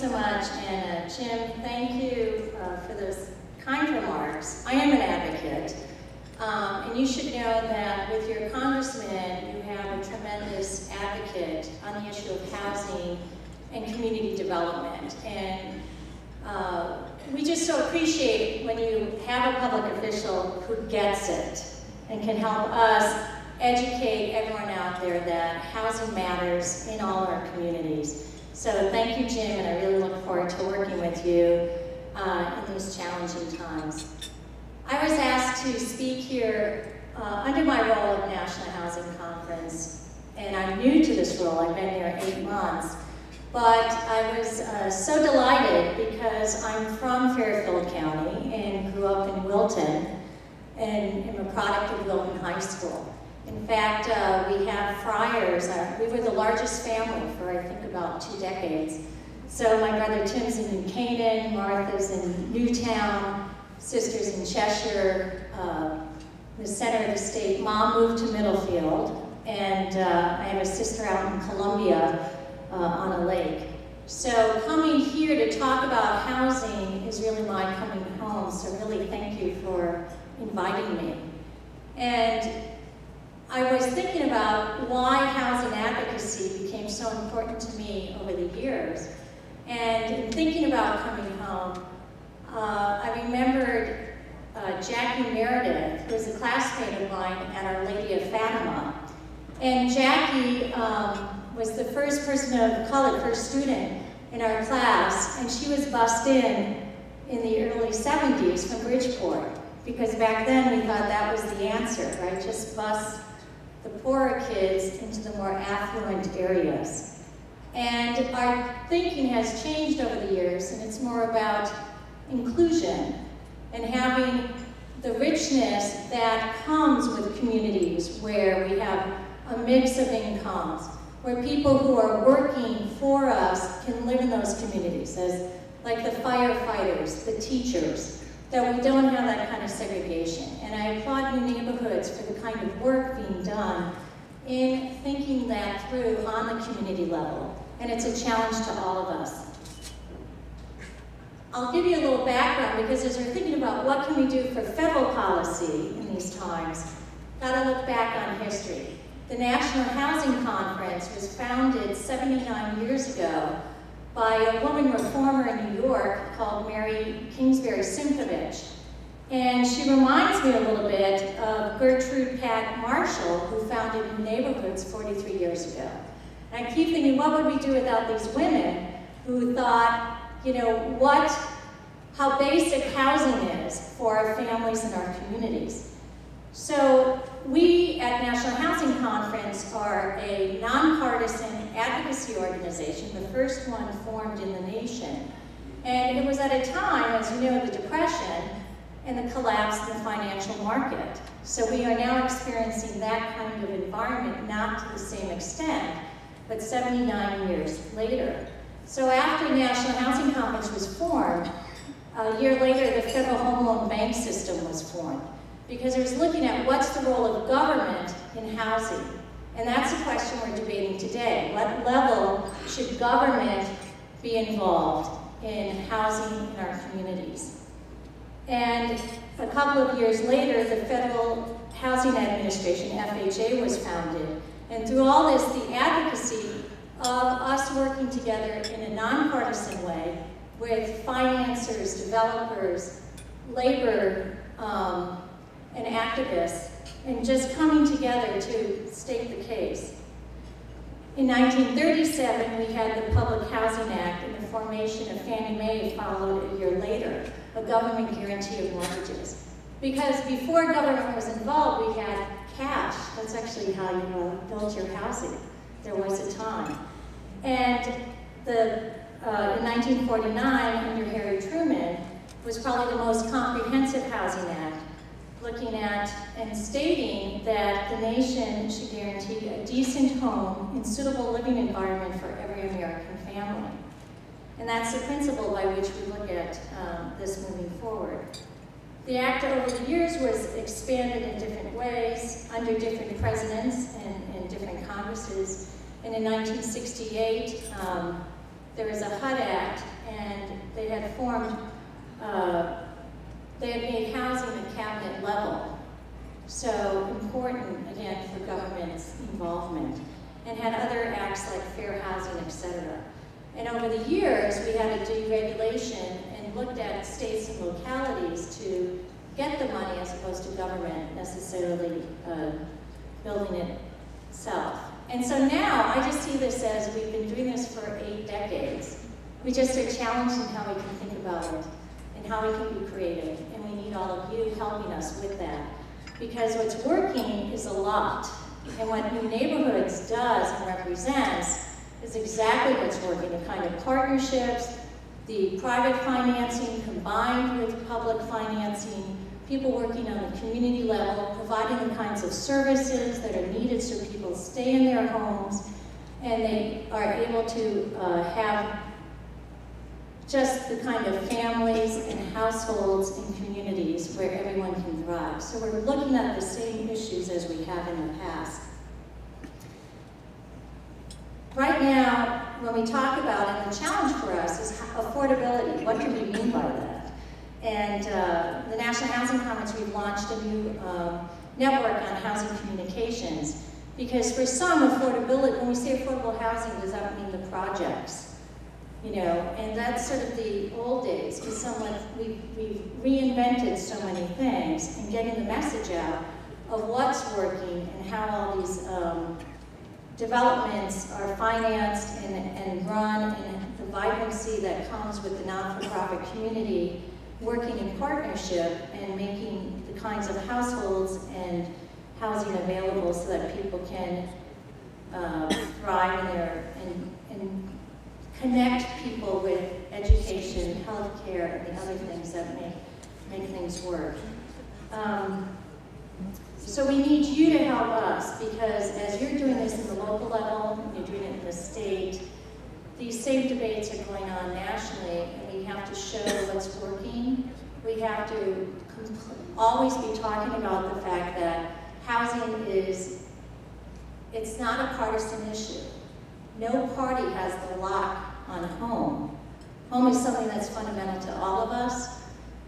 so much, and Jim, thank you for those kind remarks. I am an advocate, and you should know that with your congressman, you have a tremendous advocate on the issue of housing and community development. And we just so appreciate when you have a public official who gets it and can help us educate everyone out there that housing matters in all our communities. So thank you, Jim, and I really look forward to working with you in these challenging times. I was asked to speak here under my role at National Housing Conference, and I'm new to this role. I've been there 8 months. But I was so delighted because I'm from Fairfield County and grew up in Wilton and am a product of Wilton High School. In fact, we have Friars. We were the largest family for, I think, about 2 decades. So my brother Tim's in New Canaan, Martha's in Newtown, sisters in Cheshire, the center of the state. Mom moved to Middlefield, and I have a sister out in Columbia on a lake. So coming here to talk about housing is really my coming home, so really thank you for inviting me. And I was thinking about why housing advocacy became so important to me over the years. And in thinking about coming home, I remembered Jackie Meredith, who was a classmate of mine at Our Lady of Fatima. And Jackie was the first person of color, first student in our class, and she was bused in the early 70s from Bridgeport, because back then we thought that was the answer, right? Just bus the poorer kids into the more affluent areas. And our thinking has changed over the years, and it's more about inclusion and having the richness that comes with communities where we have a mix of incomes, where people who are working for us can live in those communities, as like the firefighters, the teachers, that we don't have that kind of segregation. And I applaud New Neighborhoods for the kind of work being done in thinking that through on the community level. And it's a challenge to all of us. I'll give you a little background, because as we're thinking about what can we do for federal policy in these times, gotta look back on history. The National Housing Conference was founded 79 years ago by a woman reformer in New York called Mary Kingsbury Simkovich. And she reminds me a little bit of Gertrude Pat Marshall, who founded New Neighborhoods 43 years ago. And I keep thinking, what would we do without these women who thought, you know, how basic housing is for our families and our communities. So we at National Housing Conference are a nonpartisan advocacy organization, the first one formed in the nation. And it was at a time, as you know, the Depression and the collapse in the financial market. So we are now experiencing that kind of environment, not to the same extent, but 79 years later. So after the National Housing Conference was formed, a year later, the Federal Home Loan Bank System was formed, because it was looking at what's the role of government in housing. And that's a question we're debating today. What level should government be involved in housing in our communities? And a couple of years later, the Federal Housing Administration, FHA, was founded. And through all this, the advocacy of us working together in a nonpartisan way with financiers, developers, labor, and activists, and just coming together to state the case. In 1937, we had the Public Housing Act, and the formation of Fannie Mae followed a year later, a government guarantee of mortgages. Because before government was involved, we had cash. That's actually how you built your housing. There was a time. And in 1949, under Harry Truman, was probably the most comprehensive housing act, looking at and stating that the nation should guarantee a decent home and suitable living environment for every American family. And that's the principle by which we look at this moving forward. The act over the years was expanded in different ways under different presidents and different Congresses. And in 1968, there was a HUD Act, and they had formed, they had made housing at cabinet level. So important, again, for government's involvement, and had other acts like fair housing, etc. And over the years, we had a deregulation and looked at states and localities to get the money as opposed to government necessarily building it itself. And so now, I just see this as we've been doing this for 8 decades. We just are challenged in how we can think about it and how we can be creative. And we need all of you helping us with that. Because what's working is a lot. And what New Neighborhoods does and represents is exactly what's working, the kind of partnerships, the private financing combined with public financing, people working on the community level, providing the kinds of services that are needed so people stay in their homes, and they are able to have just the kind of families and households and communities where everyone can thrive. So we're looking at the same issues as we have in the past. Right now, when we talk about, and the challenge for us is affordability. What do we mean by that? And the National Housing Commons, we've launched a new network on housing communications. Because for some, affordability, when we say affordable housing, does that mean the projects? You know, and that's sort of the old days, because we've reinvented so many things, and getting the message out of what's working and how all these developments are financed and run, and the vibrancy that comes with the not-for-profit community working in partnership and making the kinds of households and housing available so that people can thrive in their, and connect people with education, healthcare, and the other things that make things work. So we need you to help us, because as you're doing this in the local level, and you're doing it in the state, these same debates are going on nationally, and we have to show what's working. We have to always be talking about the fact that housing it's not a partisan issue. No party has the lock on home. Home is something that's fundamental to all of us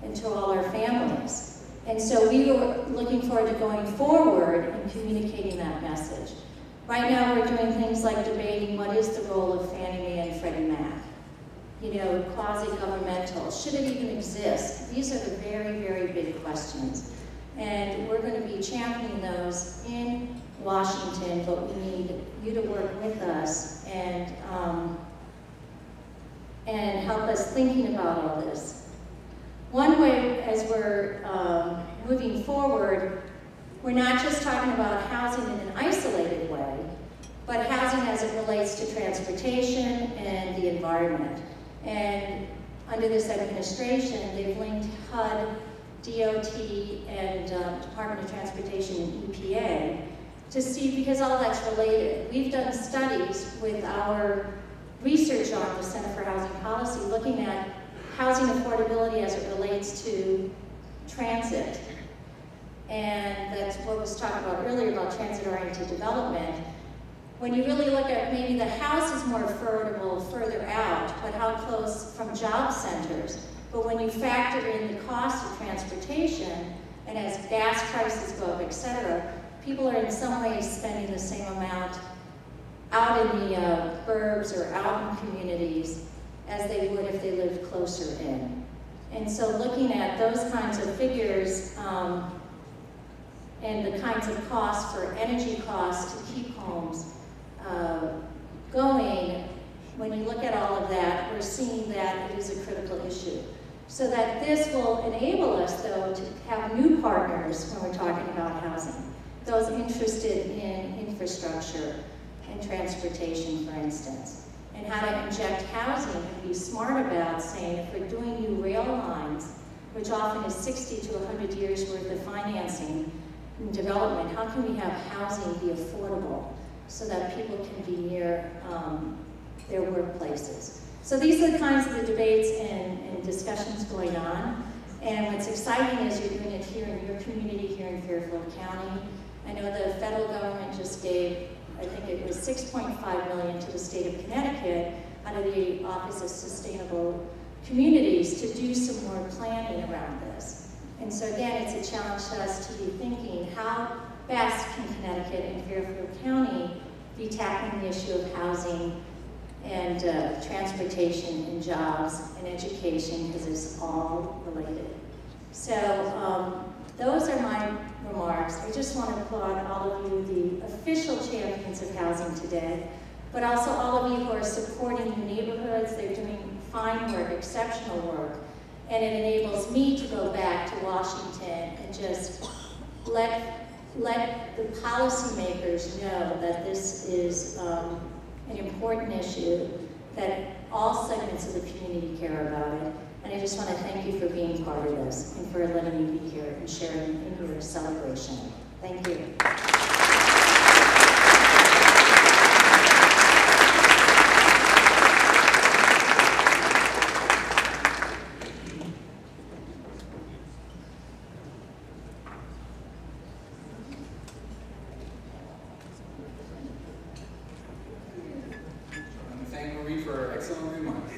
and to all our families. And so we were looking forward to going forward and communicating that message. Right now we're doing things like debating what is the role of Fannie Mae and Freddie Mac. You know, quasi-governmental, should it even exist? These are the very, very big questions. And we're going to be championing those in Washington, but we need you to work with us and help us thinking about all this. One way, as we're moving forward, we're not just talking about housing in an isolated way, but housing as it relates to transportation and the environment. And under this administration, they've linked HUD, DOT, and Department of Transportation and EPA to see, because all that's related. We've done studies with our research arm, the Center for Housing Policy, looking at housing affordability as it relates to transit. And that's what was talked about earlier about transit-oriented development. When you really look at maybe the house is more affordable further out, but how close from job centers. But when you factor in the cost of transportation, and as gas prices go up, etc., people are in some ways spending the same amount out in the burbs or out in communities as they would if they lived closer in. And so looking at those kinds of figures and the kinds of costs for energy costs to keep homes going, when you look at all of that, we're seeing that it is a critical issue. So that this will enable us, though, to have new partners when we're talking about housing. Those interested in infrastructure and transportation, for instance, and how to inject housing and be smart about saying, if we're doing new rail lines, which often is 60 to 100 years worth of financing and development, how can we have housing be affordable so that people can be near their workplaces? So these are the kinds of the debates and discussions going on. And what's exciting is you're doing it here in your community, here in Fairfield County. I know the federal government just gave, I think it was $6.5 million to the state of Connecticut, out of the Office of Sustainable Communities to do some more planning around this. And so again, it's a challenge to us to be thinking, how best can Connecticut and Fairfield County be tackling the issue of housing and transportation and jobs and education, because it's all related. So those are my remarks. I just want to applaud all of you, the official champions of housing today, but also all of you who are supporting your neighborhoods. They're doing fine work, exceptional work, and it enables me to go back to Washington and just let the policymakers know that this is an important issue, that all segments of the community care about it. And I just want to thank you for being part of this and for letting me be here and sharing in your celebration. Thank you. Thank Maureen for her excellent remarks.